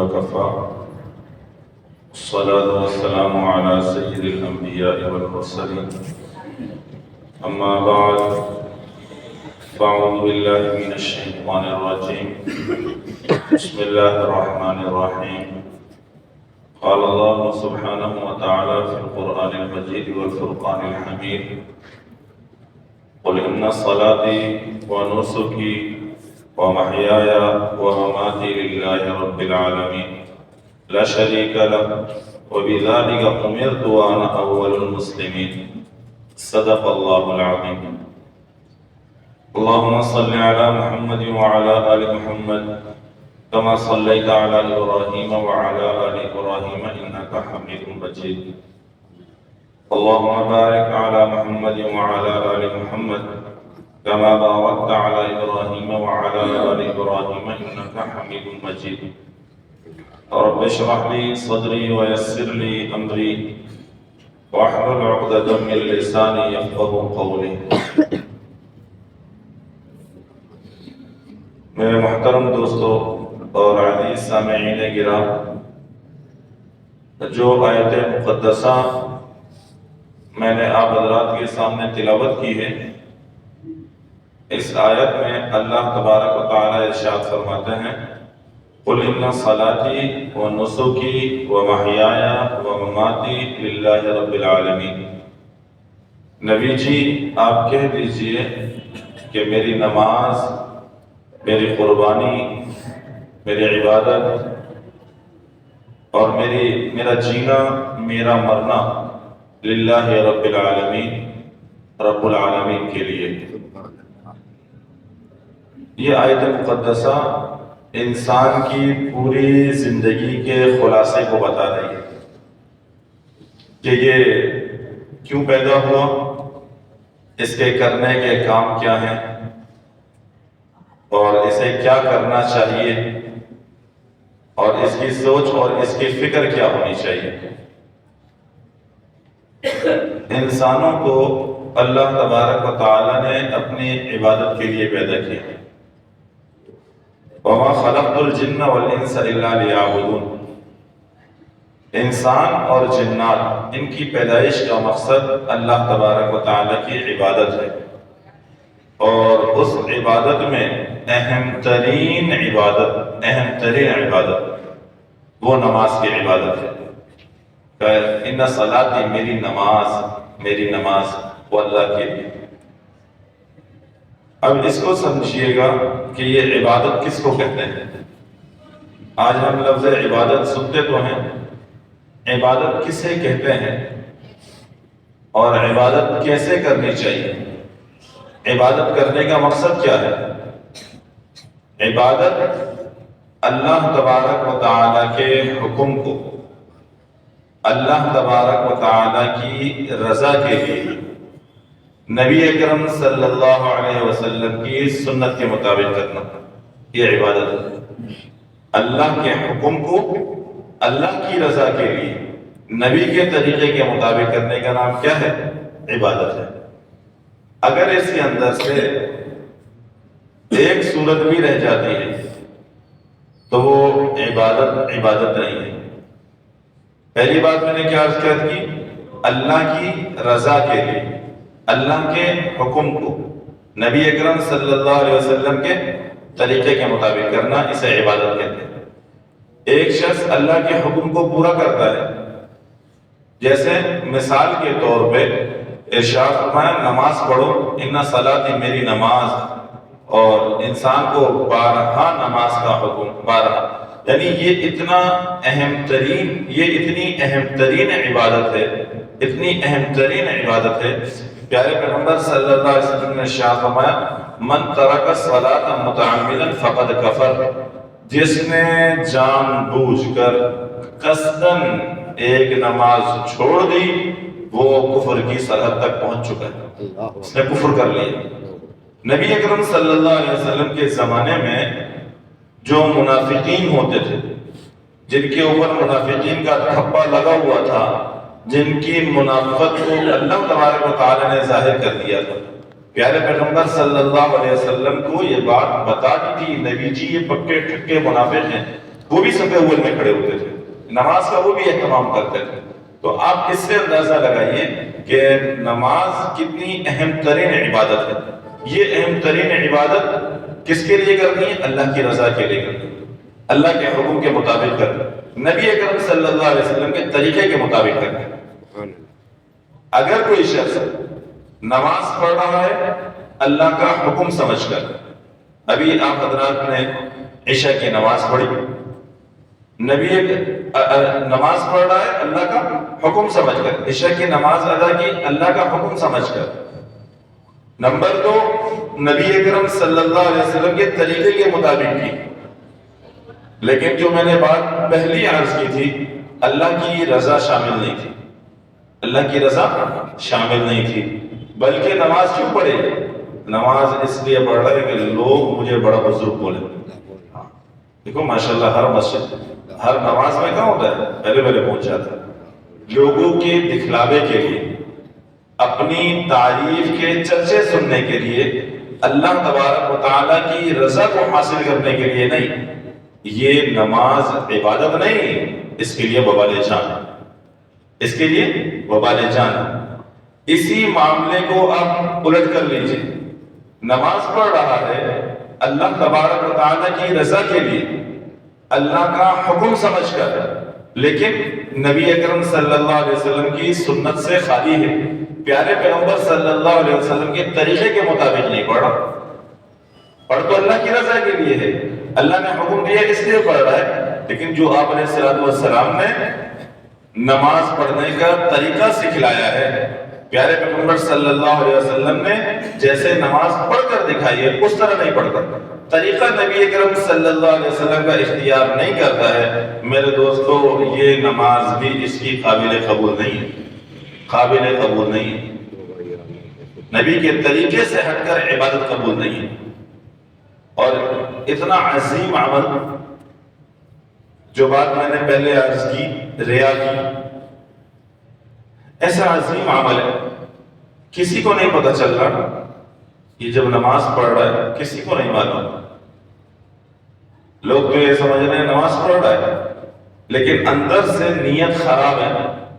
وكفى الصلاة والسلام على سيد الأنبياء والمرسلين أما بعد فأعوذ بالله من الشيطان الرجيم بسم الله الرحمن الرحيم قال الله سبحانه وتعالى في القرآن المجيد والفرقان الحميد قل إن صلاتي ونسكي ومحياي ومماتي لله رب العالمين لا شريك له وبذلك أمرت وأنا أول المسلمين صدق الله العظيم اللهم صل على محمد وعلى آل محمد كما صليت على إبراهيم وعلى آل إبراهيم إنك حميد مجيد اللهم بارك على محمد وعلى آل محمد كما باركت على إبراهيم وعلى آل إبراهيم إنك حميد مجيد رب اشرح لي صدري ويسر لي أمري واحلل عقدة من لساني يفقهوا قولي. میرے محترم دوستو اور عزیز سامعین گرام، جو آیت مقدسہ میں نے آپ حضرات کے سامنے تلاوت کی ہے، اس آیت میں اللہ تبارک و تعالی ارشاد فرماتے ہیں قل ان صلاتی و نسکی و محیایا و مماتی للہ رب العالمین. نبی جی آپ کہہ دیجئے کہ میری نماز، میری قربانی، میری عبادت اور میرا جینا، میرا مرنا للہ رب العالمین، رب العالمین کے لیے. یہ آیت مقدسہ انسان کی پوری زندگی کے خلاصے کو بتا رہی ہے کہ یہ کیوں پیدا ہوا، اس کے کرنے کے کام کیا ہیں اور اسے کیا کرنا چاہیے اور اس کی سوچ اور اس کی فکر کیا ہونی چاہیے. انسانوں کو اللہ تبارک و تعالی نے اپنی عبادت کے لیے پیدا کیا. وَمَا خَلَقْتُ الْجِنَّ وَالْإِنسَ إِلَّا لِيَعْبُدُونَ. انسان اور جنات، ان کی پیدائش کا مقصد اللہ تبارک و تعالی کی عبادت ہے، اور اس عبادت میں اہم ترین عبادت وہ نماز کی عبادت ہے. کہ ان صلاتی، میری نماز وہ اللہ کے لیے. اب اس کو سمجھیے گا کہ یہ عبادت کس کو کہتے ہیں. آج ہم لفظ عبادت سنتے تو ہیں، عبادت کسے کہتے ہیں اور عبادت کیسے کرنی چاہیے، عبادت کرنے کا مقصد کیا ہے. عبادت اللہ تبارک و تعالی کے حکم کو، اللہ تبارک و تعالی کی رضا کے لیے، نبی اکرم صلی اللہ علیہ وسلم کی سنت کے مطابق کرنا، یہ عبادت ہے. اللہ کے حکم کو اللہ کی رضا کے لیے نبی کے طریقے کے مطابق کرنے کا نام کیا ہے؟ عبادت ہے. اگر اس کے اندر سے ایک صورت بھی رہ جاتی ہے تو وہ عبادت نہیں ہے. پہلی بات میں نے کیا عرض کی؟ اللہ کی رضا کے لیے، اللہ کے حکم کو نبی اکرم صلی اللہ علیہ وسلم کے طریقے کے مطابق کرنا، اسے عبادت کہتے ہیں. ایک شخص اللہ کے حکم کو پورا کرتا ہے، جیسے مثال کے طور پہ ارشاد فرمایا نماز پڑھو، ان صلاتی، میری نماز، اور انسان کو بارہا نماز کا حکم، بارہا، یعنی یہ اتنی اہم ترین عبادت ہے، اتنی اہم ترین عبادت ہے. پیارے پیغمبر صلی اللہ علیہ وسلم نے ارشاد فرمایا من ترک الصلاۃ متعمدا فقد کفر. جس نے جان بوجھ کر قصداً ایک نماز چھوڑ دی، وہ کفر کی سرحد تک پہنچ چکا ہے، اس نے کفر کر لیا. نبی اکرم صلی اللہ علیہ وسلم کے زمانے میں جو منافقین ہوتے تھے، جن کے اوپر منافقین کا دھبا لگا ہوا تھا، جن کی منافقت کو اللہ تبارک و تعالی نے ظاہر کر دیا تھا، پیارے پیغمبر صلی اللہ علیہ وسلم کو یہ بات بتا دی تھی، نبی جی یہ پکے ٹھکے منافق ہیں، وہ بھی صف اول میں کھڑے ہوتے تھے، نماز کا وہ بھی اہتمام کرتے تھے۔ تو آپ اس سے اندازہ لگائیے کہ نماز کتنی اہم ترین عبادت ہے۔ یہ اہم ترین عبادت کس کے لیے کرنی ہے؟ اللہ کی رضا کے لیے کرنی ہے، اللہ کے حکم کے مطابق کرنا، نبی اکرم صلی اللہ علیہ وسلم کے طریقے کے مطابق کرنا۔ اگر کوئی شخص نماز پڑھ رہا ہے اللہ کا حکم سمجھ کر، ابھی آپ حضرات نے عشاء کی نماز پڑھی، نماز پڑھ رہا ہے اللہ کا حکم سمجھ کر، عشاء کی نماز ادا کی اللہ کا حکم سمجھ کر۔ نمبر 2، نبی اکرم صلی اللہ علیہ وسلم کے طریقے کے مطابق کی۔ لیکن جو میں نے بات پہلی عرض کی تھی، اللہ کی رضا شامل نہیں تھی، اللہ کی رضا شامل نہیں تھی، بلکہ نماز کیوں پڑھے؟ نماز اس لیے پڑھ رہا ہے کہ لوگ مجھے بڑا بزرگ بولے۔ دیکھو ماشاءاللہ ہر مسجد، ہر نماز میں کہاں ہوتا ہے؟ پہلے پہنچ جاتا ہے، لوگوں کے دکھلاوے کے لیے، اپنی تعریف کے چرچے سننے کے لیے، اللہ تبارک و تعالیٰ کی رضا کو حاصل کرنے کے لیے نہیں۔ یہ نماز عبادت نہیں، اس کے لیے وبال جان، اس کے لیے وبال جان۔ اسی معاملے کو آپ الٹ کر لیجئے، نماز پڑھ رہا ہے اللہ تبارک و تعالیٰ کی رضا کے لیے، اللہ کا حکم سمجھ کر، لیکن نبی اکرم صلی اللہ علیہ وسلم کی سنت سے خالی ہے، پیارے پیغمبر صلی اللہ علیہ وسلم کے طریقے کے مطابق نہیں پڑھا۔ پڑھ تو اللہ کی رضا کے لیے ہے، اللہ نے حکم دیا اس لیے پڑھ رہا ہے، لیکن جو آپ علیہ السلام نے نماز پڑھنے کا طریقہ سکھلایا ہے، پیارے پیغمبر صلی اللہ علیہ وسلم نے جیسے نماز پڑھ کر دکھائی ہے اس طرح نہیں پڑھتا، طریقہ نبی اکرم صلی اللہ علیہ وسلم کا اختیار نہیں کرتا ہے، میرے دوستو یہ نماز بھی اس کی قابل قبول نہیں ہے، قابل قبول نہیں ہے، نبی کے طریقے سے ہٹ کر عبادت قبول نہیں ہے۔ اور اتنا عظیم عمل، جو بات میں نے پہلے عرض کی، ریا کی، ایسا عظیم عمل ہے، کسی کو نہیں پتہ چل رہا، یہ جب نماز پڑھ رہا ہے کسی کو نہیں معلوم، لوگ تو یہ سمجھ رہے ہیں نماز پڑھ رہا ہے، لیکن اندر سے نیت خراب ہے،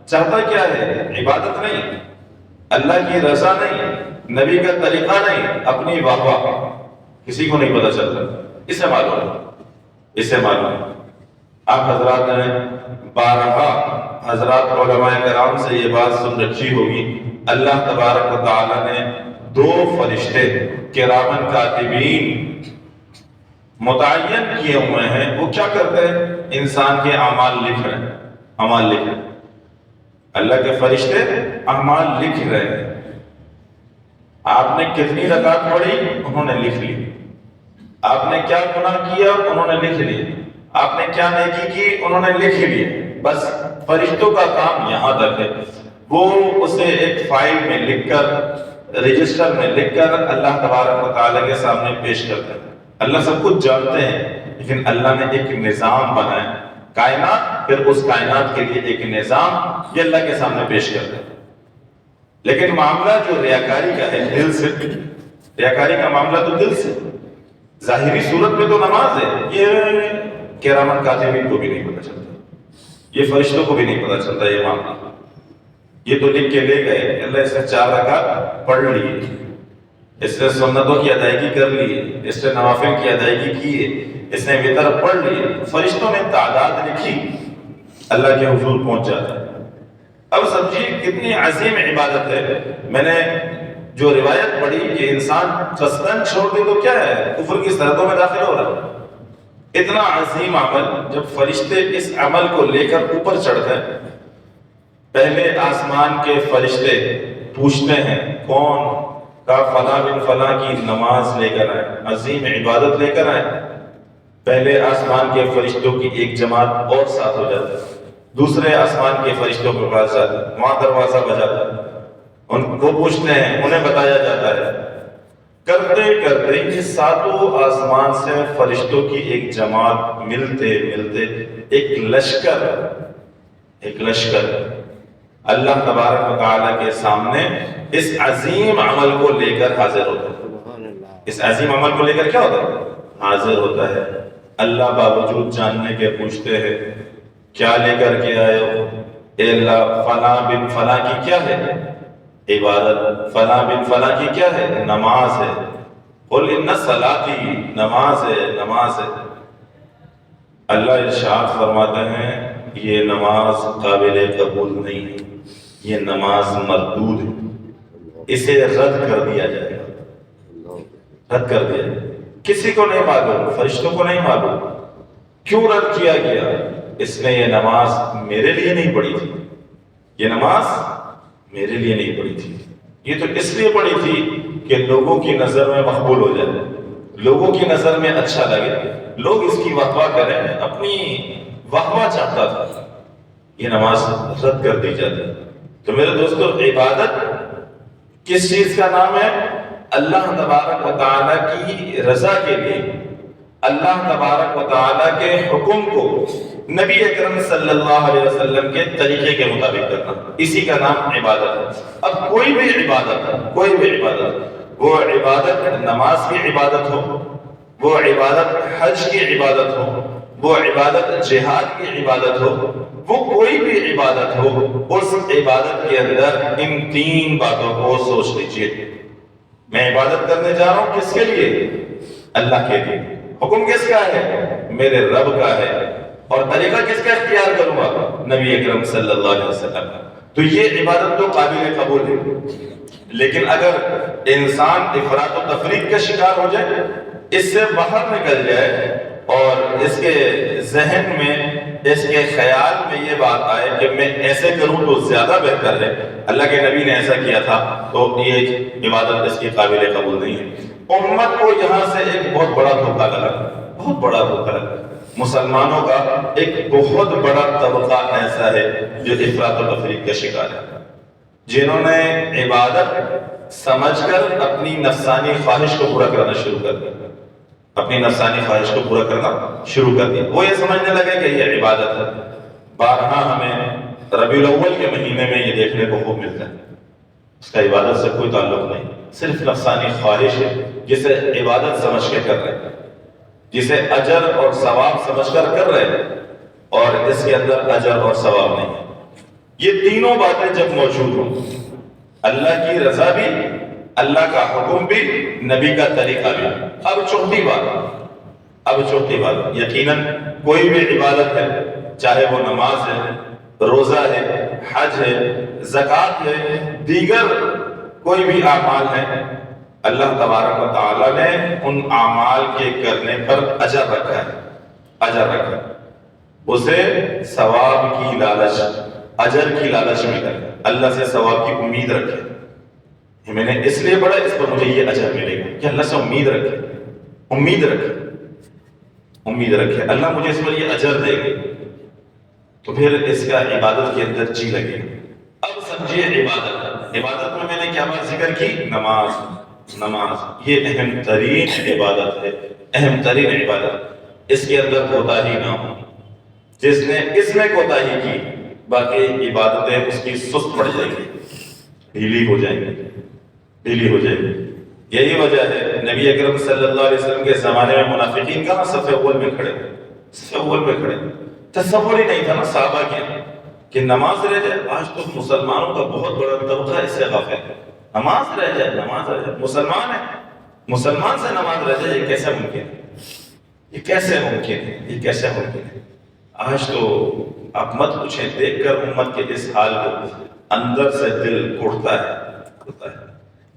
چاہتا کیا ہے؟ عبادت نہیں، اللہ کی رضا نہیں، نبی کا طریقہ نہیں، اپنی واہ واہ، کسی کو نہیں پتہ چل رہا، اسے معلوم ہے، اسے معلوم ہے۔ آپ حضرات نے بارہا حضرات علماء کرام سے یہ بات سن رکھی ہوگی، اللہ تبارک و تعالی نے 2 فرشتے کرامن کاتبین متعین کیے ہوئے ہیں، وہ کیا کرتے ہیں؟ انسان کے اعمال لکھ رہے ہیں، اعمال لکھ رہے ہیں، اللہ کے فرشتے اعمال لکھ رہے ہیں۔ آپ نے کتنی رکعت پڑھی انہوں نے لکھ لی، آپ نے کیا گناہ کیا انہوں نے لکھ لیے، آپ نے کیا نیکی کی انہوں نے لکھ لیے، بس فرشتوں کا کام یہاں تک ہے، وہ اسے ایک فائل میں لکھ کر، رجسٹر میں لکھ کر اللہ تبارک و تعالیٰ کے سامنے پیش کرتے ہیں۔ اللہ سب کچھ جانتے ہیں، لیکن اللہ نے ایک نظام بنایا، کائنات، پھر اس کائنات کے لیے ایک نظام یہ اللہ کے سامنے پیش کرتے ہیں۔ لیکن معاملہ جو ریاکاری کا ہے، دل سے، ریاکاری کا معاملہ تو دل سے، ظاہری صورت میں تو نماز ہے، یہ کرامن کاتبین کو بھی نہیں پتہ چلتا، یہ فرشتوں کو بھی نہیں پتہ چلتا یہ معاملہ، یہ تو لکھ کے لے گئے، اللہ اس نے 4 رکعت پڑھ لی، اس نے سنتوں کی ادائیگی کر لی، اس نے نوافل کی ادائیگی کی، اس نے وتر پڑھ لی، فرشتوں نے تعداد لکھی، اللہ کے حضور پہنچ جاتا ہے۔ اب سمجھیے کتنی عظیم عبادت ہے۔ میں نے جو روایت پڑھی کہ انسان قصداً چھوڑ دے تو کیا ہے؟ کفر کی سرحدوں میں داخل ہو رہا ہے۔ اتنا عظیم عمل، جب فرشتے اس عمل کو لے کر اوپر چڑھتے ہیں، پہلے آسمان کے فرشتے پوچھتے ہیں کون؟ کا فلاں بن فلاں کی نماز لے کر آئے، عظیم عبادت لے کر آئے، پہلے آسمان کے فرشتوں کی ایک جماعت اور ساتھ ہو جاتا ہے، دوسرے آسمان کے فرشتوں کے پاس جاتے ہیں، وہاں دروازہ بجاتا ہے، ان کو پوچھتے ہیں، انہیں بتایا جاتا ہے، کرتے کرتے یہ 7 آسمان سے فرشتوں کی ایک جماعت ملتے ملتے ایک لشکر اللہ تبارک و تعالیٰ کے سامنے اس عظیم عمل کو لے کر حاضر ہوتا ہے۔ اس عظیم عمل کو لے کر کیا ہوتا ہے؟ حاضر ہوتا ہے۔ اللہ باوجود جاننے کے پوچھتے ہیں کیا لے کر کے آئے ہو؟ اے اللہ فلاں بن فلاں کی کیا ہے عبادت، فلاں بن فلاں کی کیا ہے نماز ہے، قل ان صلاتی نماز ہے، نماز ہے۔ اللہ ارشاد فرماتے ہیں یہ نماز قابل قبول نہیں ہے، یہ نماز مردود ہے، اسے رد کر دیا جائے گا، رد کر دیا جائے گا۔ کسی کو نہیں معلوم، فرشتوں کو نہیں معلوم کیوں رد کیا گیا۔ اس نے یہ نماز میرے لیے نہیں پڑھی تھی، یہ نماز میرے لیے نہیں پڑھی تھی، یہ تو اس لیے پڑھی تھی کہ لوگوں کی نظر میں مقبول ہو جائے، لوگوں کی نظر میں اچھا لگے، لوگ اس کی واہ واہ کریں، اپنی واہ واہ چاہتا تھا، یہ نماز رد کر دی جاتی۔ تو میرے دوستو، عبادت کس چیز کا نام ہے؟ اللہ تبارک و تعالیٰ کی رضا کے لیے، اللہ تبارک و تعالیٰ کے حکم کو نبی اکرم صلی اللہ علیہ وسلم کے طریقے کے مطابق کرنا، اسی کا نام عبادت ہے۔ اب کوئی بھی عبادت، کوئی بھی عبادت، وہ عبادت نماز کی عبادت ہو، وہ عبادت حج کی عبادت ہو، وہ عبادت جہاد کی عبادت ہو، وہ کوئی بھی عبادت ہو، اس عبادت کے اندر ان تین باتوں کو سوچ لیجئے۔ میں عبادت کرنے جا رہا ہوں کس کے لیے؟ اللہ کے لیے۔ حکم کس کا ہے؟ میرے رب کا ہے۔ اور طریقہ کس کا اختیار کروں گا؟ نبی اکرم صلی اللہ علیہ وسلم۔ تو یہ عبادت تو قابل قبول ہے، لیکن اگر انسان افراط و تفریط کا شکار ہو جائے، اس سے باہر نکل جائے اور اس کے ذہن میں، اس کے خیال میں یہ بات آئے کہ میں ایسے کروں تو زیادہ بہتر ہے، اللہ کے نبی نے ایسا کیا تھا، تو یہ عبادت اس کی قابل قبول نہیں ہے۔ امت کو یہاں سے ایک بہت بڑا دھوکہ لگا، بہت بڑا دھوکہ لگا۔ مسلمانوں کا ایک بہت بڑا طبقہ ایسا ہے جو افراط و تفریط کا شکار ہے، جنہوں نے عبادت سمجھ کر اپنی نفسانی خواہش کو پورا کرنا شروع کر دیا، اپنی نفسانی خواہش کو پورا کرنا شروع کر دیا۔ وہ یہ سمجھنے لگے کہ یہ عبادت ہے۔ بارہا ہمیں ربیع الاول کے مہینے میں یہ دیکھنے کو خوب ملتا ہے، اس کا عبادت سے کوئی تعلق نہیں، صرف نفسانی خواہش ہے جسے عبادت سمجھ کے کر رہے ہیں، جسے اجر اور ثواب سمجھ کر کر رہے ہیں، اور اس کے اندر اجر اور ثواب نہیں ہے۔ یہ تینوں باتیں جب موجود ہوں، اللہ کی رضا بھی، اللہ کا حکم بھی، نبی کا طریقہ بھی، اب چوتھی بات یقیناً کوئی بھی عبادت ہے، چاہے وہ نماز ہے، روزہ ہے، حج ہے، زکوٰۃ ہے، دیگر کوئی بھی اعمال ہے، اللہ تبارک و تعالیٰ نے ان اعمال کے کرنے پر اجر رکھا ہے، اجر رکھا ہے، اسے ثواب کی لالچ، اجر کی لالچ میں کرے، اللہ سے ثواب کی امید رکھے، میں نے اس لیے پڑھا، اس پر مجھے یہ اجر ملے گا، کہ اللہ سے امید رکھے، امید رکھے، امید رکھے اللہ مجھے اس پر یہ اجر دے گے، تو پھر اس کا عبادت کے اندر جی لگے۔ اب سمجھیے عبادت میں نے کیا بات ذکر کی؟ نماز یہ اہم ترین عبادت ہے، اہم ترین عبادت، اس کے اندر کوتاہی نہ ہو۔ جس نے اس میں کوتاہی کی، باقی عبادتیں اس کی سست پڑ جائیں گی، ڈھیلی ہو جائیں گی۔ یہی وجہ ہے نبی اکرم صلی اللہ علیہ وسلم کے زمانے میں منافقین کہاں صف اول میں کھڑے، تصور ہی نہیں تھا نا صحابہ کے کہ نماز رہ جائے۔ آج تو مسلمانوں کا بہت بڑا طبقہ اس سے غافل ہے، نماز رہ جائے، مسلمان ہے، مسلمان سے نماز رہ جائے، یہ کیسے ممکن ہے؟ آج تو آپ مت پوچھیں، دیکھ کر امت کے اس حال کو اندر سے دل اٹھتا ہے۔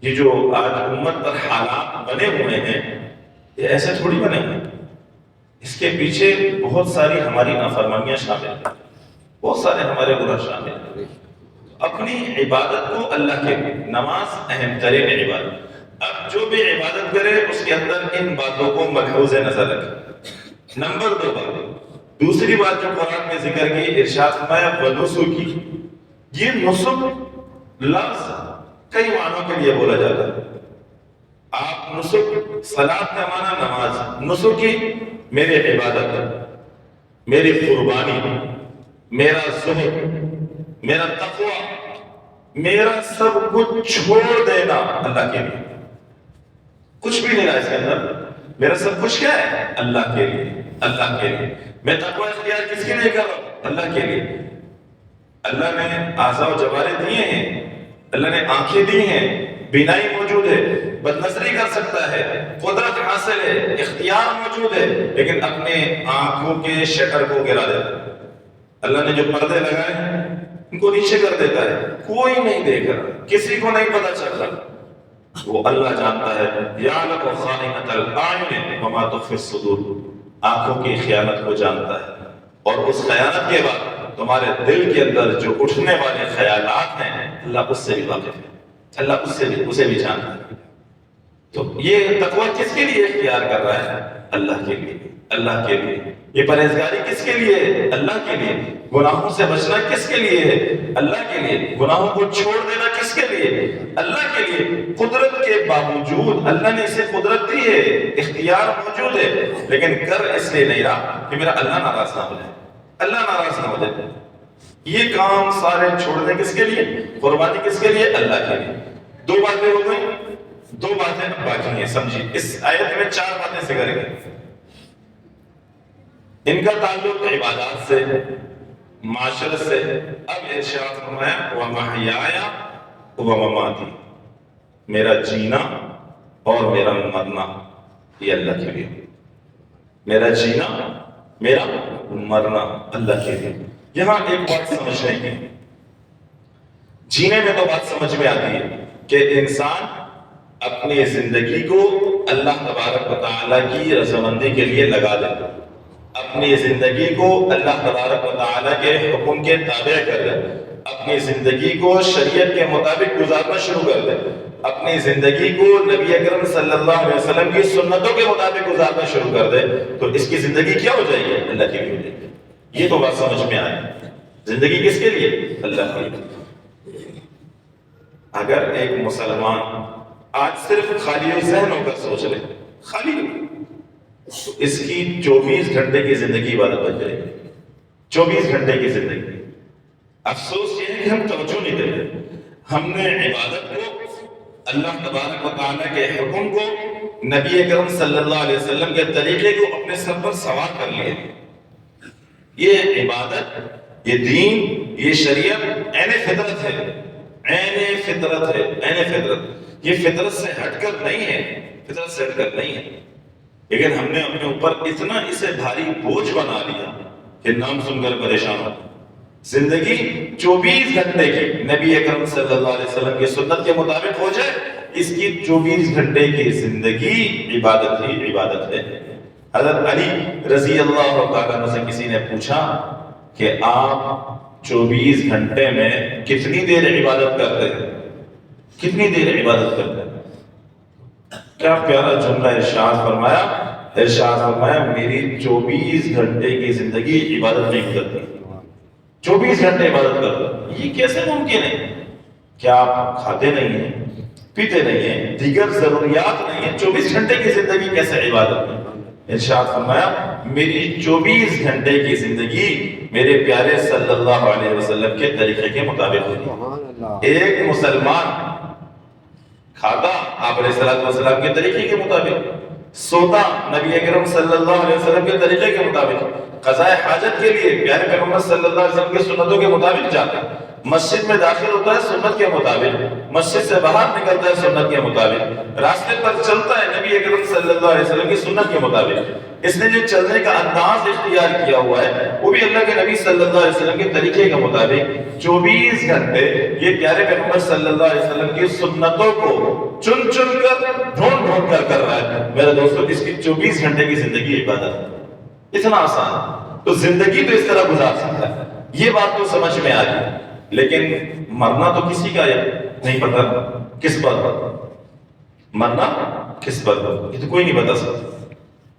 یہ جو آج امت پر حالات بنے ہوئے ہیں، یہ ایسے تھوڑی بنے ہوئے ہیں، اس کے پیچھے بہت ساری ہماری نافرمانیاں شامل ہیں، بہت سارے ہمارے گناہ شامل ہیں۔ اپنی عبادت کو اللہ کے، نماز اہم ترین عبادت، اب جو بھی عبادت کرے اس کے اندر ان باتوں کو ملحوظ نظر رکھے۔ نمبر 2 بات، دوسری بات جو قرآن میں ذکر کی، ارشاد فرمایا وَنُسُكِ، یہ نسک لفظ کئی معنوں کے لیے بولا جاتا ہے۔ آپ نسک، صلاۃ کا معنی نماز، نسکی میری عبادت، میری قربانی، میرا زہد، میرا تقوی، میرا سب کچھ چھوڑ دینا اللہ کے لیے، کچھ بھی نہیں رہا اس کے اندر، میرا سب کچھ کیا ہے؟ اللہ کے لیے۔ اللہ کے لیے. میں تقوی اختیار کس کے لیے کر رہا ہوں؟ اللہ کے لیے. اللہ نے اعضاء و جوارے دیے ہیں، اللہ نے آنکھیں دی ہیں، بینائی موجود ہے، بد نظری کر سکتا ہے، قدرت حاصل ہے، اختیار موجود ہے، لیکن اپنے آنکھوں کے شٹر کو گرا دیتا ہے. اللہ نے جو پردے لگائے ہیں ان کو نیچے کر دیتا ہے، کوئی نہیں دیکھ رہا، کسی کو نہیں پتا چل رہا. وہ اللہ جانتا ہے. یعلم خائنۃ الاعین وما تخفی الصدور. آنکھوں کی خیانت کو جانتا ہے، اور اس خیانت کے بعد تمہارے دل کے اندر جو اٹھنے والے خیالات ہیں اللہ اس سے بھی واقف ہے، اللہ اسے بھی جانتا ہے. تو یہ تقوی کس کے لیے اختیار کر رہا ہے؟ اللہ کے لیے، اللہ کے لیے. یہ پرہیزگاری کس کے لیے؟ اللہ کے لیے. گناہوں سے بچنا کس کے لیے ہے؟ اللہ کے لیے. گناہوں کو چھوڑ دینا کس کے لیے؟ اللہ کے لیے. قدرت کے باوجود اللہ نے اسے قدرت دی ہے، اختیار موجود ہے، لیکن کر اس لیے نہیں رہا کہ میرا اللہ ناراض نہ ہو جائے، اللہ ناراض نہ ہو جائے. یہ کام سارے چھوڑنے کس کے لیے؟ قربانی کس کے لیے؟ اللہ کے لیے. دو باتیں ہو گئی، دو باتیں باقی ہیں. سمجھیے اس آیت میں 4 باتیں ذکر ہیں. ان کا تعلق عبادات سے، معاشرت سے. اب ارشاد فرمایا وَمَحْيَايَ وَمَمَاتِي، میرا جینا اور میرا مرنا یہ اللہ کے لیے. میرا جینا، میرا مرنا اللہ کے لیے. یہاں ایک بات سمجھنے کی، جینے میں تو بات سمجھ میں آتی ہے کہ انسان اپنی زندگی کو اللہ تبارک و تعالیٰ کی رضامندی کے لیے لگا دے، اپنی زندگی کو اللہ تبارک و تعالیٰ کے حکم کے تابع کر دے، اپنی زندگی کو شریعت کے مطابق گزارنا شروع کر دے، اپنی زندگی کو نبی اکرم صلی اللہ علیہ وسلم کی سنتوں کے مطابق گزارنا شروع کر دے، تو اس کی زندگی کیا ہو جائے گی؟ اللہ کے لیے ہو جائے گی. یہ تو بات سمجھ میں آئی. زندگی کس کے لیے؟ اللہ کے لیے. اگر ایک مسلمان آج صرف خالی ذہن ہو کر سوچ لے، خالی تو اس کی 24 گھنٹے کی زندگی عبادت بن جائے گی. 24 گھنٹے کی زندگی. افسوس یہ ہے کہ ہم توجہ نہیں دیتے. ہم نے عبادت کو، اللہ تبارک و تعالیٰ کے حکم کو، نبی اکرم صلی اللہ علیہ وسلم کے طریقے کو اپنے سر پر سوار کر لیے. یہ عبادت، یہ دین، یہ شریعت عین فطرت ہے، عین فطرت ہے، عین فطرت. یہ فطرت سے ہٹ کر نہیں ہے، فطرت سے ہٹ کر نہیں ہے. لیکن ہم نے اپنے اوپر اتنا اسے بھاری بوجھ بنا لیا کہ نام سن کر پریشان ہو. زندگی 24 گھنٹے کی نبی اکرم صلی اللہ علیہ وسلم کی سنت کے مطابق ہو جائے، اس کی 24 گھنٹے کی زندگی عبادت ہی عبادت ہے. حضرت علی رضی اللہ تعالیٰ عنہ سے کسی نے پوچھا کہ آپ 24 گھنٹے میں کتنی دیر عبادت کرتے ہیں؟ کتنی دیر عبادت کرتے ہیں؟ کیا پیارا جملہ ارشاد فرمایا، ارشاد فرمایا میری 24 گھنٹے کی زندگی عبادت نہیں کرتی. 24 گھنٹے عبادت کرتے. یہ کیسے ممکن ہے؟ کیا آپ کھاتے نہیں ہیں، پیتے نہیں ہیں، دیگر ضروریات نہیں ہیں؟ 24 گھنٹے کی زندگی کیسے عبادت نہیں؟ ارشاد فرمایا میری 24 گھنٹے کی زندگی میرے پیارے صلی اللہ علیہ وسلم کے طریقے کے مطابق ہوتی. ایک مسلمان کھاتا آپ علیہ السلام کے طریقے کے مطابق، سوتا نبی اکرم صلی اللہ علیہ وسلم کے طریقے کے مطابق، قضاء حاجت کے لیے پیارے پیغمبر صلی اللہ علیہ وسلم کے سنتوں کے مطابق جاتا، مسجد میں داخل ہوتا ہے سنت کے مطابق، مسجد سے باہر نکلتا ہے سنت کے مطابق، راستے پر چلتا ہے نبی اکرم صلی اللہ علیہ وسلم کی سنت کے مطابق. اس نے جو چلنے کا انداز اختیار کیا ہوا ہے وہ بھی اللہ کے نبی صلی اللہ علیہ وسلم کے طریقے کے مطابق. 24 گھنٹے یہ پیارے پیغمبر صلی اللہ علیہ وسلم کی سنتوں کو چن چن کر، ڈھونڈ ڈھونڈ کر کر رہا ہے. میرے دوستو اس کی 24 گھنٹے کی زندگی عبادت ہے. اتنا آسان تو زندگی تو اس طرح گزار سکتا ہے. یہ بات تو سمجھ میں آ گئی. لیکن مرنا تو کسی کا نہیں پتا کس پر مرنا، کس پر یہ تو کوئی نہیں بتا سکتا.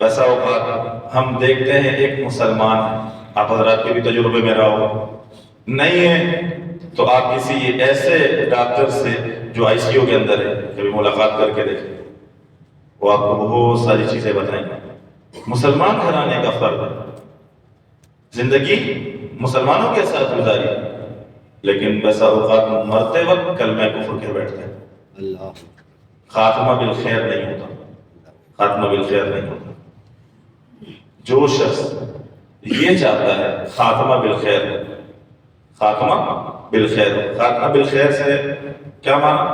ویسا اوقات ہم دیکھتے ہیں ایک مسلمان، آپ حضرات کے بھی تجربے میں رہا ہو، نہیں ہے تو آپ کسی ایسے ڈاکٹر سے جو آئی سی یو کے اندر ہے کبھی ملاقات کر کے دیکھیں، وہ آپ کو بہت ساری چیزیں بتائیں گے. مسلمان گھرانے کا فرد ہے، زندگی مسلمانوں کے ساتھ گزاری، لیکن ویسا اوقات مرتے وقت کلمہ کفر کے بیٹھتے ہیں. اللہ خاتمہ بالخیر نہیں ہوتا، خاتمہ بالخیر نہیں ہوتا. جو شخص یہ چاہتا ہے خاتمہ بالخیر، خاتمہ بالخیر، خاتمہ بالخیر سے کیا مانا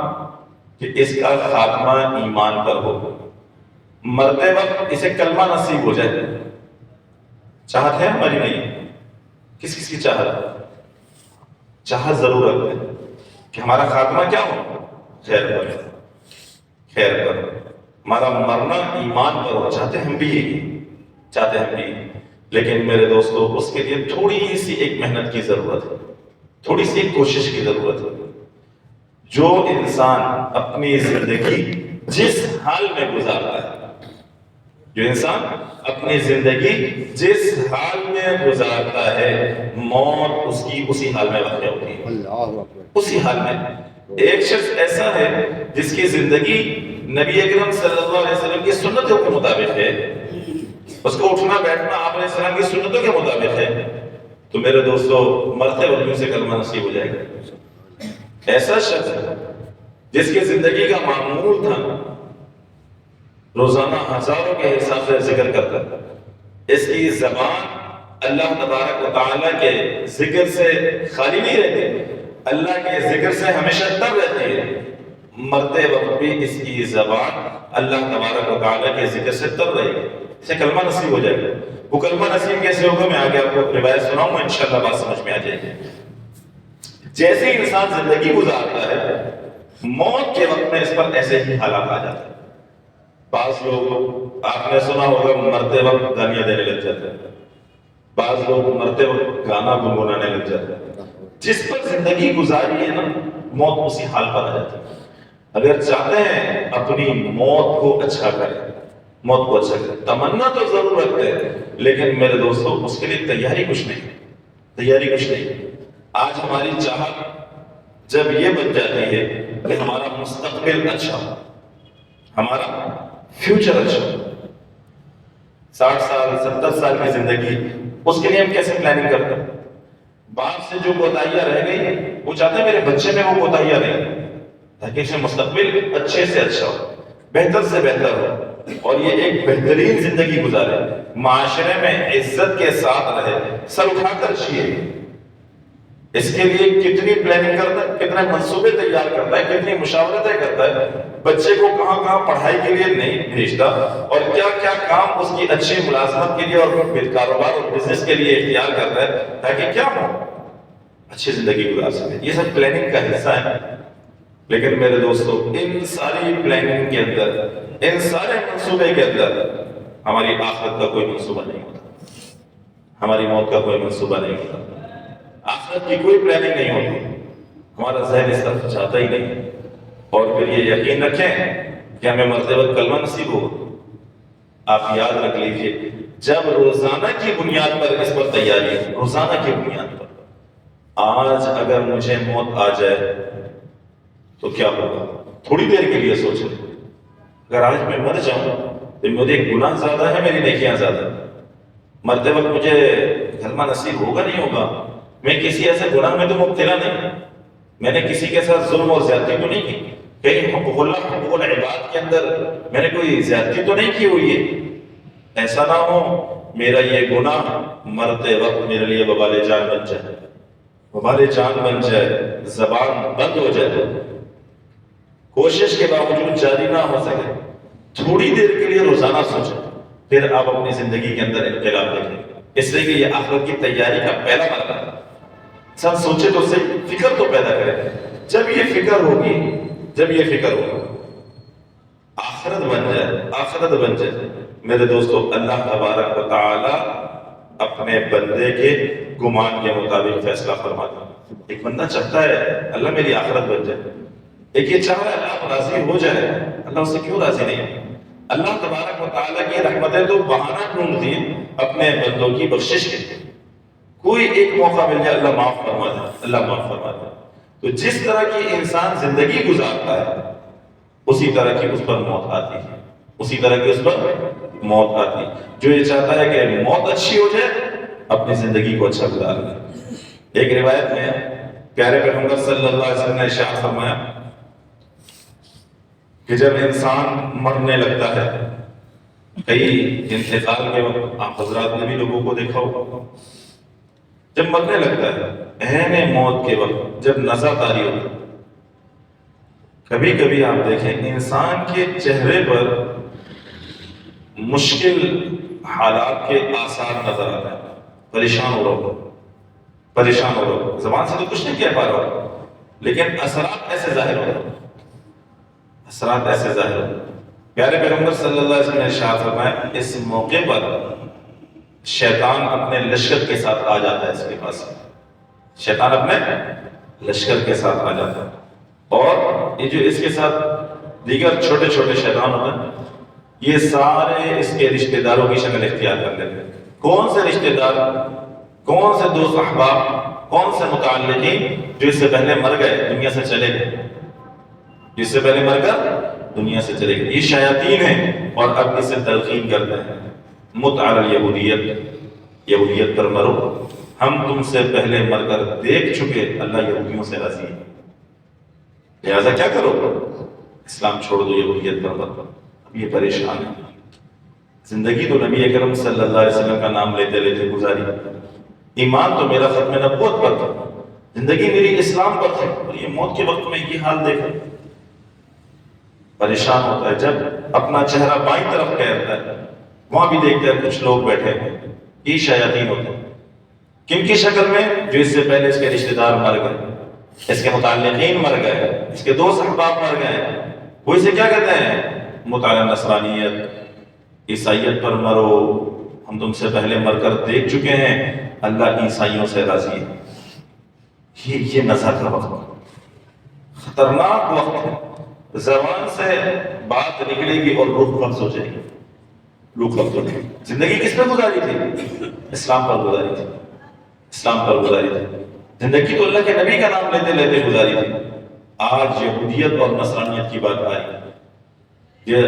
کہ اس کا خاتمہ ایمان پر ہو، مرتے وقت اسے کلمہ نصیب ہو جائے۔ چاہت ہے ہماری؟ نہیں، کس کس کی چاہت؟ چاہت ضرور رکھتے ہیں کہ ہمارا خاتمہ کیا ہو؟ خیر پر، خیر پر، ہمارا مرنا ایمان پر ہو۔ چاہتے ہم بھی، چاہتے ہم بھی، لیکن میرے دوستو اس کے لیے تھوڑی سی ایک محنت کی ضرورت ہے، تھوڑی سی ایک کوشش کی ضرورت ہے۔ جو انسان اپنی زندگی جس حال میں گزارتا ہے، جو انسان اپنی زندگی جس حال میں گزارتا ہے، موت اس کی اسی حال میں واقع ہوتی ہے، اللہ اکبر، اسی حال میں۔ ایک شخص ایسا ہے جس کی زندگی نبی اکرم صلی اللہ علیہ وسلم کی سنتوں کے مطابق ہے، اس کو اٹھنا بیٹھنا آپ علیہ السلام کی سنتوں کے مطابق ہے، تو میرے دوستو مرتے وقت سے کلمہ نصیب ہو جائے گا۔ ایسا شخص جس کی زندگی کا معمول تھا روزانہ ہزاروں کے حساب سے ذکر کرتا، اس کی زبان اللہ تبارک و تعالیٰ کے ذکر سے خالی نہیں رہتی، اللہ کے ذکر سے ہمیشہ تر رہتی ہے، مرتے وقت بھی اس کی زبان اللہ تبارک و تعالیٰ کے ذکر سے تر رہے گی، اسے کلمہ نصیب ہو جائے گا۔ وہ کلمہ نصیب کیسے ہوگا میں آگے آپ کو روایت سناؤں گا، انشاءاللہ بات سمجھ میں آ جائے گی۔ جیسے انسان زندگی گزارتا ہے، موت کے وقت میں اس پر ایسے ہی حالات آ جاتے ہیں۔ بعض لوگ آپ نے سنا ہوگا مرتے وقت گالیاں دینے لگ جاتے ہیں، بعض لوگ مرتے وقت گانا گنگنانے لگ جاتے ہیں۔ جس پر زندگی گزاری ہے نا، موت اسی حال پر آ جاتی ہے۔ اگر چاہتے ہیں اپنی موت کو اچھا کریں، موت کو اچھا کریں، تمنا تو ضرور رکھتے ہیں، لیکن میرے دوستو اس کے لیے تیاری کچھ نہیں، تیاری کچھ نہیں۔ آج ہماری چاہت جب یہ بن جاتی ہے کہ ہمارا مستقبل اچھا ہو، ہمارا فیوچر اچھا ہو، 60 سال 70 سال کی زندگی، اس کے لیے ہم کیسے پلاننگ کرتے ہیں؟ باپ سے جو کوتاہیاں رہ گئی وہ چاہتے ہیں میرے بچے میں وہ کوتاہیاں نہیں، تاکہ اسے مستقبل اچھے سے اچھا ہو، بہتر سے بہتر ہو، اور یہ ایک بہترین زندگی گزارے، معاشرے میں عزت کے ساتھ رہے، سر اٹھا کر جیے۔ اس کے لیے کتنی پلاننگ کرتا ہے، کتنے منصوبے تیار کرتا ہے، کتنی مشاورتیں کرتا ہے، بچے کو کہاں کہاں پڑھائی کے لیے نہیں بھیجتا، اور کیا کیا کام اس کی اچھی ملازمت کے لیے اور کاروبار اور بزنس کے لیے اختیار کرتا ہے، تاکہ کیا ہو، اچھی زندگی گزار سکے۔ یہ سب پلاننگ کا حصہ ہے۔ لیکن میرے دوستو ان ساری پلاننگ کے اندر، ان سارے منصوبے کے اندر ہماری آخرت کا کوئی منصوبہ نہیں ہوتا، ہماری موت کا کوئی منصوبہ نہیں ہوتا، آخرت کی کوئی پلاننگ نہیں ہوتی، ہمارا ذہن اس طرف چاہتا ہی نہیں۔ اور پھر یہ یقین رکھیں کہ ہمیں مرتے وقت کلمہ نصیب ہوگا۔ آپ یاد رکھ لیجئے، جب روزانہ کی بنیاد پر اس پر تیاری ہے، روزانہ کی بنیاد پر، آج اگر مجھے موت آ جائے تو کیا ہوگا؟ تھوڑی دیر کے لیے سوچیں، اگر آج میں مر جاؤں تو میرے گناہ زیادہ ہے، میری نیکیاں زیادہ ہیں، مرتے وقت مجھے کلمہ نصیب ہوگا نہیں ہوگا، میں کسی ایسے گناہ میں تو مبتلا نہیں، میں نے کسی کے ساتھ ظلم اور زیادتی تو نہیں کی، کہیں حقوق اللہ حقوق العباد کے اندر میں نے کوئی زیادتی تو نہیں کی ہوئی ہے، ایسا نہ ہو میرا یہ گناہ مرتے وقت میرے لیے وبال جان بن جائے، وبال جان بن جائے، زبان بند ہو جائے، کوشش کے باوجود جاری نہ ہو سکے۔ تھوڑی دیر کے لیے روزانہ سوچیں، پھر آپ اپنی زندگی کے اندر انقلاب دیکھیں، اس لیے کہ یہ آخرت کی تیاری کا پہلا مرحلہ ہے۔ سب سوچے تو صحیح، فکر تو پیدا کریں۔ جب یہ فکر ہوگی، جب یہ فکر ہوگی، آخرت بن جائے، آخرت بن جائے، میرے دوستو اللہ تبارک و تعالی اپنے بندے کے گمان کے مطابق فیصلہ فرماتا ہے۔ ایک بندہ چاہتا ہے اللہ میری آخرت بن جائے، ایک یہ چاہ رہا ہے اللہ راضی ہو جائے، اللہ اس سے کیوں راضی نہیں ہے؟ اللہ تبارک و تعالیٰ کی رحمتیں تو بہانہ ڈھونڈتی ہیں اپنے بندوں کی بخشش کے لیے، کوئی ایک موقع مل جائے اللہ معاف فرما دے، اللہ معاف فرما دے۔ تو جس طرح کی انسان زندگی گزارتا ہے اسی طرح کی اس پر موت آتی ہے، اسی طرح کی اس پر موت آتی ہے۔ جو یہ چاہتا ہے کہ موت اچھی ہو جائے اپنی زندگی کو اچھا گزار لے۔ ایک روایت میں پیارے پیغمبر صلی اللہ علیہ وسلم نے ارشاد فرمایا کہ جب انسان مرنے لگتا ہے کئی انتقال کے وقت آپ حضرات نے بھی لوگوں کو دیکھا ہوگا، جب مرنے لگتا ہے عین موت کے وقت جب نزع طاری ہوتی ہے، کبھی کبھی آپ دیکھیں انسان کے چہرے پر مشکل حالات کے آثار نظر آتے ہیں، پریشان ہو رہا ہو، پریشان ہو رہا ہو، زبان سے تو کچھ نہیں کہہ پا رہا ہو، لیکن اثرات ایسے ظاہر ہو رہے ہیں، اثرات ایسے ظاہر ہو رہے ہیں۔ پیارے پیغمبر صلی اللہ علیہ وسلم نے ارشاد فرمایا اس موقع پر شیطان اپنے لشکر کے ساتھ آ جاتا ہے، اس کے پاس شیطان اپنے لشکر کے ساتھ آ جاتا ہے، اور یہ جو اس کے ساتھ دیگر چھوٹے چھوٹے شیطان ہوتے ہیں، یہ سارے اس کے رشتہ داروں کی شکل اختیار کر لیتے ہیں۔ کون سے رشتہ دار، کون سے دوست احباب، کون سے متعلقین جو اس سے پہلے مر گئے، دنیا سے چلے گئے، جس سے پہلے مر کر دنیا سے چلے گئے، یہ شیاطین ہیں، اور اب اس سے تلقین کرتے ہیں مت علی الیہودیت، یہودیت پر مرو، ہم تم سے پہلے مر کر دیکھ چکے، اللہ یہودیوں سے راضی ہے، لہٰذا کیا کرو، اسلام چھوڑ دو، یہودیت پر مرو۔ اب یہ پریشان ہے، زندگی تو نبی اکرم صلی اللہ علیہ وسلم کا نام لیتے لیتے گزاری، ایمان تو میرا ختم نبوت پر تھا، زندگی میری اسلام پر تھی، اور یہ موت کے وقت میں یہ حال دیکھا، پریشان ہوتا ہے۔ جب اپنا چہرہ بائیں طرف پھیرتا ہے، وہاں بھی دیکھتے ہیں کچھ لوگ بیٹھے ہیں، یہ شیاطین ہوتے ہیں، کن کی شکل میں؟ جو اس سے پہلے اس کے رشتہ دار مر گئے، اس کے متعلقین مر گئے، اس کے دوست احباب مر گئے، وہ اسے کیا کہتے ہیں؟ متعلق نصرانیت، عیسائیت پر مرو، ہم تم سے پہلے مر کر دیکھ چکے ہیں، اللہ عیسائیوں سے راضی ہے۔ یہ نزع کا وقت خطرناک وقت ہے، زبان سے بات نکلے گی اور روح قبض ہو جائے گی، روح قبض ہو جائے گی۔ زندگی کس پر گزاری تھی؟ اسلام پر گزاری تھی، اسلام پر گزاری تھی، زندگی تو اللہ کے نبی کا نام لیتے لیتے گزاری تھی۔ آج یہودیت اور نصرانیت کی بات آئی، یہ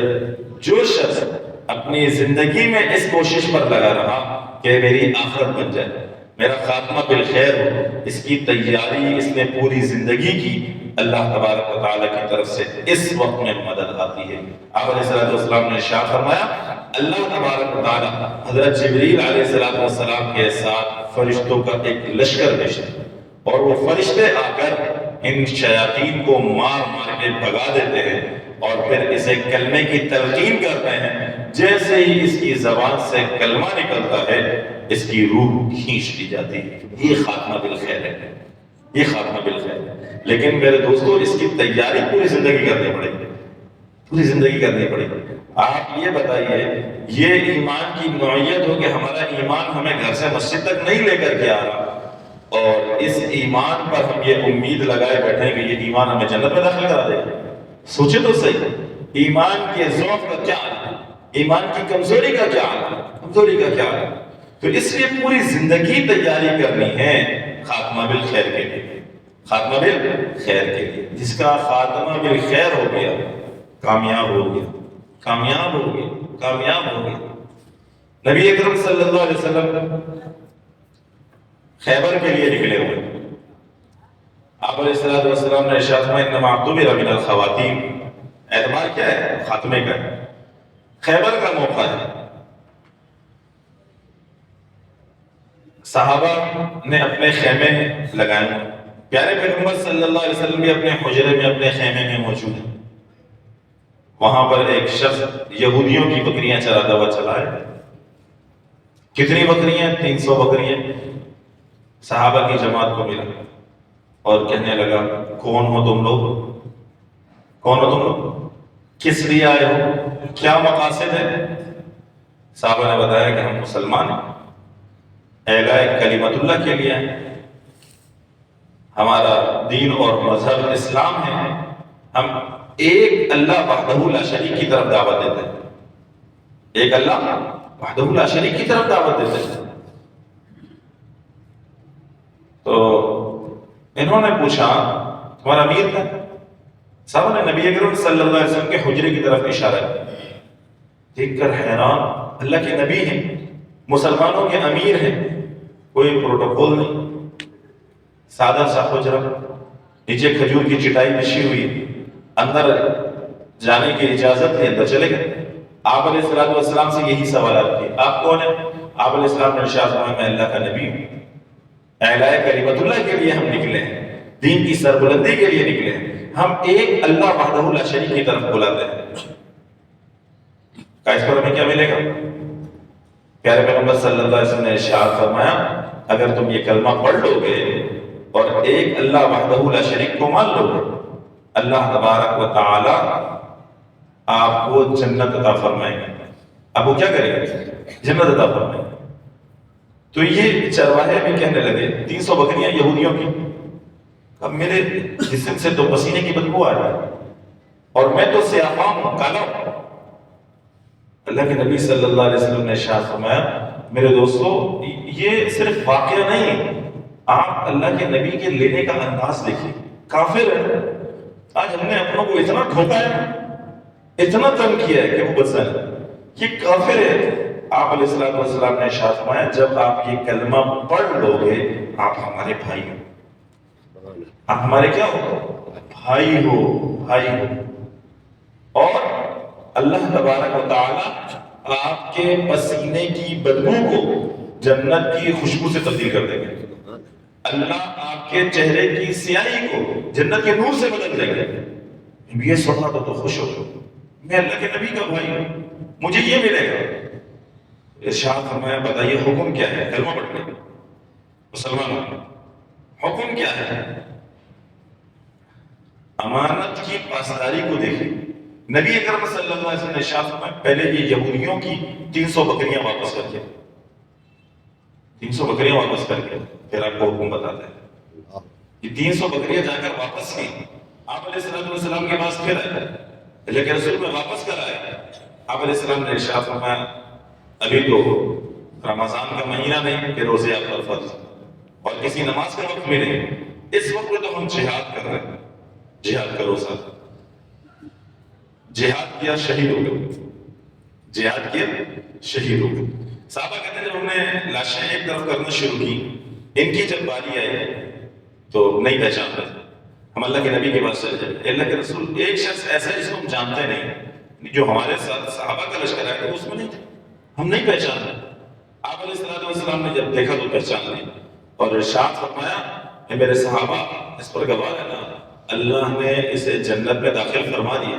جو شخص اپنی زندگی میں اس کوشش پر لگا رہا کہ میری آخرت بن جائے، میرا خاتمہ بالخیر ہو، اس کی تیاری اس نے پوری زندگی کی، اللہ تبارک و تعالیٰ کی طرف سے اس وقت میں مدد آتی ہے۔ آپ علیہ السلام نے ارشاد فرمایا، اللہ تبارک و تعالیٰ حضرت جبریل علیہ السلام کے ساتھ فرشتوں کا ایک لشکر بھیجتے ہیں، اور وہ فرشتے آ کر ان شیاطین کو مار مار کے بھگا دیتے ہیں، اور پھر اسے کلمے کی تلقین کرتے ہیں۔ جیسے ہی اس کی زبان سے کلمہ نکلتا ہے، اس کی روح کھینچ لی جاتی ہے۔ یہ خاتمہ بالخیر ہے، یہ خاتمہ بالخیر ہے۔ لیکن میرے دوستو، اس کی تیاری پوری زندگی کرنی پڑے گی، پوری زندگی کرنی پڑے گی۔ آپ یہ بتائیے، یہ ایمان کی نوعیت ہو کہ ہمارا ایمان ہمیں گھر سے مسجد تک نہیں لے کر کے آ رہا، اور اس ایمان پر ہم یہ امید لگائے بیٹھے کہ یہ ایمان ہمیں جنت میں داخل کرا دے گا۔ سوچے تو صحیح، ایمان کے ضعف کا کیا ہے، ایمان کی کمزوری کا کیا ہے، کمزوری کا کیا ہے۔ تو اس لیے پوری زندگی تیاری کرنی ہے خاتمہ بالخیر کے لیے، خاتمہ بالخیر کے لیے۔ جس کا خاتمہ بالخیر ہو گیا، کامیاب ہو گیا، کامیاب ہو گیا، کامیاب ہو گیا۔ نبی اکرم صلی اللہ علیہ وسلم خیبر کے لیے نکلے ہوئے، آپ علیہ السلام نے ارشاد فرمایا، انما اعتبر من الخواتیم، اعتبار کیا ہے؟ خاتمے کا ہے، خیبر کا موقع ہے۔ صحابہ نے اپنے خیمے لگائے، پیارے پیغمبر صلی اللہ علیہ وسلم بھی اپنے حجرے میں، اپنے خیمے میں موجود ہیں۔ وہاں پر ایک شخص یہودیوں کی بکریاں چراتا ہوا چلا ہے۔ کتنی بکریاں؟ 300 بکریاں۔ صحابہ کی جماعت کو ملا اور کہنے لگا، کون ہو تم لوگ؟ کون ہو تم لوگ؟ کس لیے آئے ہو؟ کیا مقاصد ہے؟ صحابہ نے بتایا کہ ہم مسلمان ہیں، اعلاء کلمت اللہ کے لیے ہیں، ہمارا دین اور مذہب اسلام ہے، ہم ایک اللہ وحدہ لا شریک کی طرف دعوت دیتے ہیں، ایک اللہ وحدہ لا شریک کی طرف دعوت دیتے ہیں۔ تو انہوں نے پوچھا، تمہارا امیر تھا؟ صحابہ نے نبی اکرم صلی اللہ علیہ وسلم کے حجرے کی طرف اشارہ کیا، دیکھ کر حیران، اللہ کے نبی ہیں، مسلمانوں کے امیر ہیں، کوئی پروٹوکول نہیں، سادہ سا حجرہ، نیچے کھجور کی چٹائی بچھی ہوئی، اندر جانے کی اجازت ہے، اندر چلے گئے۔ آپ علیہ السلام سے یہی سوالات کیے، آپ کون ہیں؟ آپ علیہ السلام نے ارشاد فرمایا میں اللہ کا نبی ہوں، اعلاء کلمت اللہ کے لیے ہم نکلے ہیں، دین کی سربلندی کے لیے نکلے ہیں، ہم ایک اللہ وحدہ لا شریک کی طرف بلاتے ہیں۔ اس پر ہمیں کیا ملے گا؟ پیارے پیغمبر صلی اللہ علیہ وسلم نے ارشاد فرمایا اگر تم یہ کلمہ پڑھ لو گے اور ایک اللہ وحدہ لا شریک کو مان لو گے، اللہ تبارک و تعالی آپ کو جنت عطا فرمائیں گے۔ آپ وہ کیا کریں گے؟ جنت عطا فرمائیں گے۔ تو یہ چرواہے بھی کہنے لگے 300 بکریاں یہودیوں کی، اب میرے جسم سے تو پسینے کی بدبو آ رہی ہے اور میں تو سیاہ ہوں، کالا ہوں۔ اللہ کے نبی صلی اللہ علیہ وسلم نے ارشاد فرمایا میرے دوستو یہ صرف واقعہ نہیں، آپ اللہ کے نبی کے لینے کا انداز دیکھیں، کافر ہے۔ آج ہم نے اپنوں کو اتنا دھوکا ہے، اتنا تنگ کیا ہے کہ وہ بچ جائے، یہ کافر ہے۔ آپ علیہ السلام نے ارشاد فرمایا جب آپ یہ کلمہ پڑھ لو گے آپ ہمارے بھائی ہو، آپ ہمارے کیا ہو؟ بھائی ہو، بھائی ہو۔ اور اللہ تبارک و تعالی آپ کے پسینے کی بدبو کو جنت کی خوشبو سے تبدیل کر دیں گے، اللہ آپ کے چہرے کی سیاہی کو جنت کے نور سے بدل دیں گے۔ یہ سننا تو خوش ہو، میں اللہ کے نبی کا بھائی ہوں، مجھے یہ ملے گا۔ ارشاد فرمایا بتائیے حکم کیا ہے؟ کلمہ پڑھنے کا مسلمانوں حکم کیا ہے؟ امانت کی پاسداری کو دیکھیں۔ نبی اکرم صلی اللہ علیہ وسلم نے ارشاد فرمایا پہلے یہ یہودیوں کی 300 بکریاں واپس کر کے، 300 بکریاں واپس کر کے پھر آپ کو حکم بتاتے ہیں۔ یہ 300 بکریاں جا کر واپس کی، آپ علیہ السلام کے پاس پھر آئے، لیکن رسول میں واپس کر آئے۔ آپ علیہ السلام نے ارشاد فرمایا ابھی تو رمضان کا مہینہ نہیں کہ روزے آپ پر فرض اور کسی نماز کا وقت بھی نہیں، اس وقت میں تو ہم جہاد کر رہے ہیں، جہاد کا روزہ، جہاد کیا شہید ہو گئے، جہاد کیا شہید ہو گئے۔ صحابہ کہتے ہیں جب ہم نے لاشیں ایک طرف کرنا شروع کی، ان کی جب باری آئی تو نہیں پہچان رہے، ہم اللہ کے نبی کے پاس چلے جائے، اللہ کے رسول ایک شخص ایسا ہے جس کو ہم جانتے نہیں، جو ہمارے ساتھ صحابہ کا لشکر آیا اس میں نہیں تھے، ہم نہیں پہچان رہے۔ آپ علیہ السلام نے جب دیکھا تو پہچان لی اور ارشاد فرمایا کہ میرے صحابہ اس پر گواہ ہے نا، اللہ نے اسے جنت میں داخل فرما دیا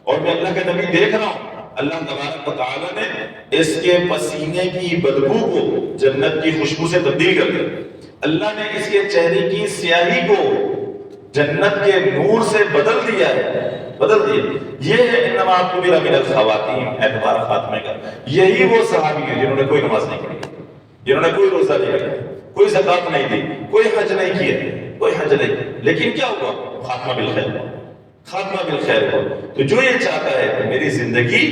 اور میں اللہ کا نبی دیکھ رہا ہوں اللہ تبارک و تعالی نے اس کے پسینے کی بدبو کو جنت کی خوشبو سے تبدیل کر دیا، اللہ نے اس کے چہرے کی سیاہی کو جنت کے نور سے بدل دیا ہے، بدل دیا۔ یہ ہے انما قبل من الخواتین، اعتبار خاتمے کا۔ یہی وہ صحابی ہیں جنہوں نے کوئی نماز نہیں پڑھی، جنہوں نے کوئی روزہ نہیں رکھا، کوئی زکات نہیں دی، کوئی حج نہیں کیا، کوئی حج نہیں کیا، لیکن کیا ہوا؟ خاتمہ بالخیر ہوا، خاتمہ بالخیر ہوا۔ تو جو یہ چاہتا ہے کہ میری زندگی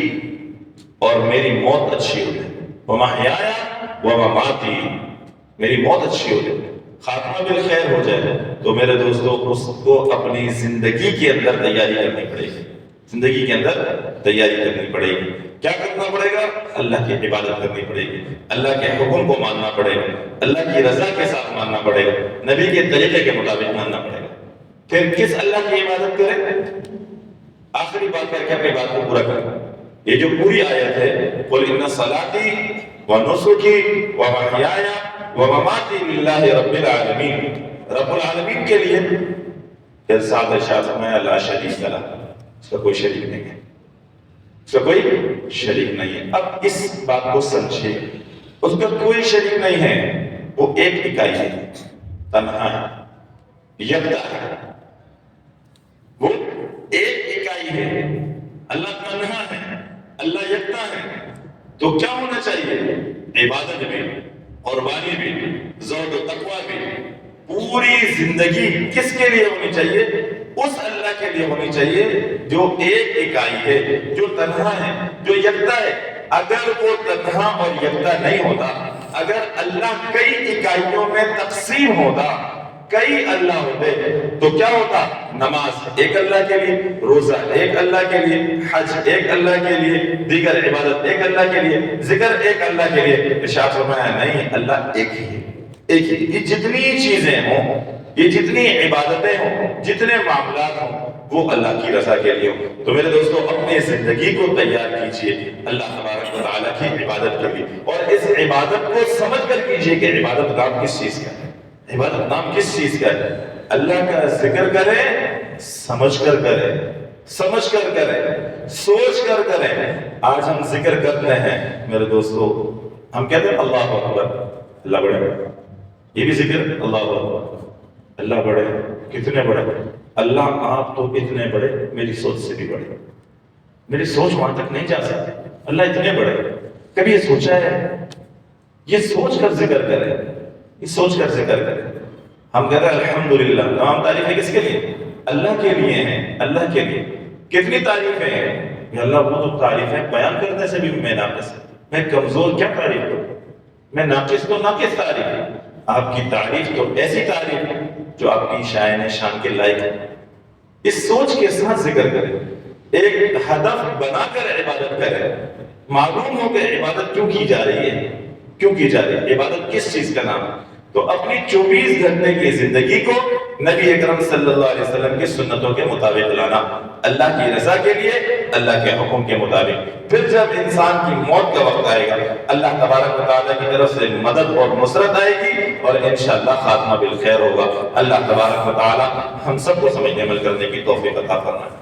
اور میری موت اچھی ہو جائے، ومحیایا ومماتی، میری موت اچھی ہو جائے، خاتمہ بالخیر ہو جائے، تو میرے دوستو اس کو اپنی زندگی کے اندر تیاری کرنی پڑے گی، زندگی کے اندر تیاری کرنی پڑے گی۔ کیا کرنا پڑے گا؟ اللہ کی عبادت کرنی پڑے گی، اللہ کے حکم کو ماننا پڑے گا، اللہ کی رضا کے ساتھ ماننا پڑے گا، نبی کے طریقے کے مطابق ماننا پڑے گا۔ پھر کس اللہ کی عبادت کریں؟ آخری بات کر کے اپنی بات کو پورا کریں۔ یہ جو پوری آیت ہے قُلْ إِنَّ صَلَاتِي وَنُسُكِي وَمَحْيَايَ وَمَمَاتِي لِلَّهِ رَبِّ الْعَالَمِينَ، رب العالمین کے لیے۔ پھر ساتھ ارشاد فرمایا لا شریک لہ، اس کا کوئی شریک نہیں ہے، اس کا کوئی شریک نہیں ہے۔ اب اس بات کو سمجھے، اس کا کوئی شریک نہیں ہے، وہ ایک اکائی ہے، تنہا ہے، یکتا ہے، وہ ایک اکائی ہے۔ اللہ تنہا ہے، اللہ یکتا ہے، تو کیا ہونا چاہیے؟ عبادت بھی، قربانی بھی، زہد و تقوی بھی، پوری زندگی کس کے لیے ہونی چاہیے؟ اس اللہ کے لیے ہونی چاہیے جو ایک اکائی ہے، جو تنہا ہے، جو یکتا ہے۔ اگر وہ تنہا اور یکتا نہیں ہوتا، اگر اللہ کئی اکائیوں میں تقسیم ہوتا، کئی اللہ ہوتے، تو کیا ہوتا؟ نماز ایک اللہ کے لیے، روزہ ایک اللہ کے لیے، حج ایک اللہ کے لیے، دیگر عبادت ایک اللہ کے لیے، ذکر ایک اللہ کے لیے۔ ارشاد فرمایا نہیں، اللہ ایک ہی ہے، ایک ہی۔ یہ جتنی چیزیں ہوں یہ جتنی عبادتیں ہوں، جتنے معاملات ہوں، وہ اللہ کی رضا کے لیے ہوں۔ تو میرے دوستو اپنے زندگی کو تیار کیجئے اللہ تبارک و تعالیٰ کی عبادت کے لیے، اور اس عبادت کو سمجھ کر کیجئے کہ عبادت نام کس چیز کا ہے، عبادت نام کس چیز کا ہے۔ اللہ کا ذکر کریں، سمجھ کر کریں، سمجھ کر کریں، سوچ کر کریں۔ آج ہم ذکر کرتے ہیں میرے دوستو، ہم کہتے ہیں اللہ اکبر، اللہ بڑے، یہ بھی ذکر اللہ اکبر، اللہ بڑے، کتنے بڑے، اللہ آپ تو اتنے بڑے، میری سوچ سے بھی بڑے، میری سوچ وہاں تک نہیں جا سکتی، اللہ اتنے بڑے۔ کبھی یہ سوچا ہے؟ یہ سوچ کر ذکر کریں، یہ سوچ کر ذکر کریں۔ ہم کہتے ہیں الحمدللہ، تمام تعریفیں کس کے لیے؟ اللہ کے لیے ہیں، اللہ کے لیے۔ کتنی تعریفیں ہیں؟ کہ اللہ وہ تو تعریفیں بیان کرنے سے بھی میں ناقص ہوں، میں کمزور، کیا تعریف کروں، میں ناقص تو ناقص تعریف ہے۔ آپ کی تعریف تو ایسی تعریف ہے جو آپ کی شائن شان کے لائق ہے۔ اس سوچ کے ساتھ ذکر کریں، ایک ہدف بنا کر عبادت کریں، معلوم ہو کہ عبادت کیوں کی جا رہی ہے، کیوں کی جا رہی ہے، عبادت کس چیز کا نام ہے۔ تو اپنی 24 گھنٹے کی زندگی کو نبی اکرم صلی اللہ علیہ وسلم کی سنتوں کے مطابق لانا، اللہ کی رضا کے لیے، اللہ کے حکم کے مطابق۔ پھر جب انسان کی موت کا وقت آئے گا، اللہ تبارک و تعالیٰ کی طرف سے مدد اور نصرت آئے گی، اور انشاءاللہ خاتمہ بالخیر ہوگا۔ اللہ تبارک و تعالیٰ ہم سب کو سمجھنے عمل کرنے کی توفیق عطا فرمائے۔